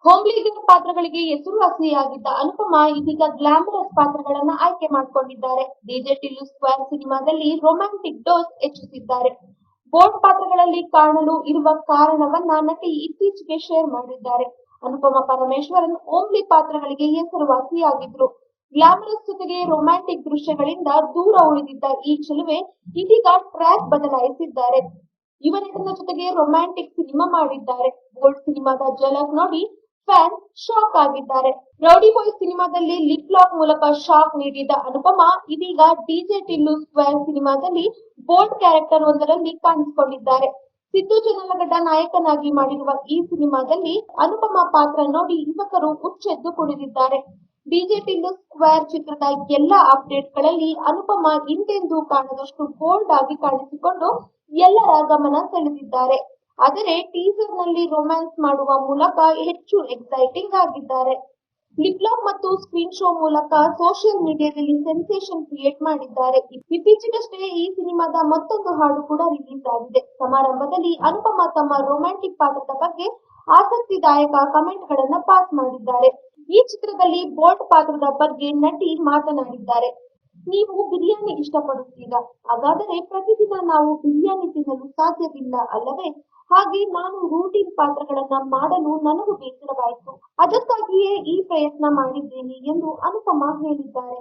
Homely girl ಪಾತ್ರಗಳಿಗೆ ಹೆಸರುವಾಸಿಯಾಗಿದ್ದ ಅನುಪಮಾ ಇದೀಗ glamorous ಪಾತ್ರಗಳನ್ನ ಆಯ್ಕೆ ಮಾಡಿಕೊಂಡಿದ್ದಾರೆ. ಡಿಜೆ ಟಿಲ್ಲು ಸ್ಕ್ವೇರ್ ಸಿನಿಮಾದಲ್ಲಿ ರೊಮ್ಯಾಂಟಿಕ್ ಡೋಸ್ ಹೆಚ್ಚಿಸಿದ್ದಾರೆ. ಬೋಲ್ಡ್ ಪಾತ್ರಗಳಲ್ಲಿ ಕಾಣಲು ಇರುವ ಕಾರಣವನ್ನ ನಟಿ ಇತ್ತೀಚೆಗೆ ಶೇರ್ ಮಾಡಿದ್ದಾರೆ. ಅನುಪಮಾ ಪರಮೇಶ್ವರನ್ ಹೋಮ್ಲಿ ಪಾತ್ರಗಳಿಗೆ ಹೆಸರುವಾಸಿಯಾಗಿದ್ರು. ಗ್ಲಾಮರಸ್ ಜೊತೆಗೆ ರೊಮ್ಯಾಂಟಿಕ್ ದೃಶ್ಯಗಳಿಂದ ದೂರ ಉಳಿದಿದ್ದ ಈ ಚೆಲುವೆ ಇದೀಗ ಟ್ರ್ಯಾಕ್ ಬದಲಾಯಿಸಿದ್ದಾರೆ. ಯುವ ನಟನ ಜೊತೆಗೆ ರೊಮ್ಯಾಂಟಿಕ್ ಸಿನಿಮಾ ಮಾಡಿದ್ದಾರೆ. ಬೋಲ್ಡ್ ಸಿನಿಮಾದ ಝಲಕ್ ನೋಡಿ ಫ್ಯಾನ್ ಶಾಕ್ ಆಗಿದ್ದಾರೆ. ರೌಡಿ ಬಾಯ್ ಸಿನಿಮಾದಲ್ಲಿ ಲಿಪ್ ಲಾಕ್ ಮೂಲಕ ಶಾಕ್ ನೀಡಿದ್ದ ಅನುಪಮಾ ಇದೀಗ ಡಿಜೆ ಟಿಲ್ಲು ಸ್ಕ್ವೇರ್ ಸಿನಿಮಾದಲ್ಲಿ ಬೋಲ್ಡ್ ಕ್ಯಾರೆಕ್ಟರ್ ಒಂದರಲ್ಲಿ ಕಾಣಿಸಿಕೊಂಡಿದ್ದಾರೆ. ಸಿದ್ದು ಜನಲಗಡ್ಡ ನಾಯಕನಾಗಿ ಮಾಡಿರುವ ಈ ಸಿನಿಮಾದಲ್ಲಿ ಅನುಪಮಾ ಪಾತ್ರ ನೋಡಿ ಯುವಕರು ಹುಚ್ಚೆದ್ದು ಕುಣಿದಿದ್ದಾರೆ. ಡಿಜೆ ಟಿಲ್ಲು ಸ್ಕ್ವೇರ್ ಚಿತ್ರದ ಎಲ್ಲಾ ಅಪ್ಡೇಟ್ಗಳಲ್ಲಿ ಅನುಪಮಾ ಹಿಂದೆಂದೂ ಕಾಣದಷ್ಟು ಬೋಲ್ಡ್ ಆಗಿ ಕಾಣಿಸಿಕೊಂಡು ಎಲ್ಲರ ಗಮನ ಸೆಳೆದಿದ್ದಾರೆ. ಆದರೆ ಟೀಸರ್ ನಲ್ಲಿ ರೊಮ್ಯಾನ್ಸ್ ಮಾಡುವ ಮೂಲಕ ಹೆಚ್ಚು ಎಕ್ಸೈಟಿಂಗ್ ಆಗಿದ್ದಾರೆ. ಲಿಪ್ ಲಾಕ್ ಮತ್ತು ಸ್ಕ್ರೀನ್ ಶೋ ಮೂಲಕ ಸೋಷಿಯಲ್ ಮೀಡಿಯಾದಲ್ಲಿ ಸೆನ್ಸೇಷನ್ ಕ್ರಿಯೇಟ್ ಮಾಡಿದ್ದಾರೆ. ಇತ್ತೀಚೆಗಷ್ಟೇ ಈ ಸಿನಿಮಾದ ಮತ್ತೊಂದು ಹಾಡು ಕೂಡ ರಿಲೀಸ್ ಆಗಿದೆ. ಸಮಾರಂಭದಲ್ಲಿ ಅನುಪಮಾ ತಮ್ಮ ರೊಮ್ಯಾಂಟಿಕ್ ಪಾತ್ರದ ಬಗ್ಗೆ ಆಸಕ್ತಿದಾಯಕ ಕಮೆಂಟ್ ಗಳನ್ನ ಪಾಸ್ ಮಾಡಿದ್ದಾರೆ. ಈ ಚಿತ್ರದಲ್ಲಿ ಬೋಲ್ಡ್ ಪಾತ್ರದ ಬಗ್ಗೆ ನಟಿ ಮಾತನಾಡಿದ್ದಾರೆ. ನೀವು ಬಿರಿಯಾನಿ ಇಷ್ಟಪಡುತ್ತೀರಾ? ಹಾಗಾದರೆ ಪ್ರತಿದಿನ ನಾವು ಬಿರಿಯಾನಿ ತಿನ್ನಲು ಸಾಧ್ಯವಿಲ್ಲ ಅಲ್ಲವೇ? ಹಾಗೆ ನಾನು ರೂಟೀನ್ ಪಾತ್ರಗಳನ್ನ ಮಾಡಲು ನನಗೂ ಬೇಸರವಾಯಿತು. ಅದಕ್ಕಾಗಿಯೇ ಈ ಪ್ರಯತ್ನ ಮಾಡಿದ್ದೇನೆ ಎಂದು ಅನುಪಮಾ ಹೇಳಿದ್ದಾರೆ.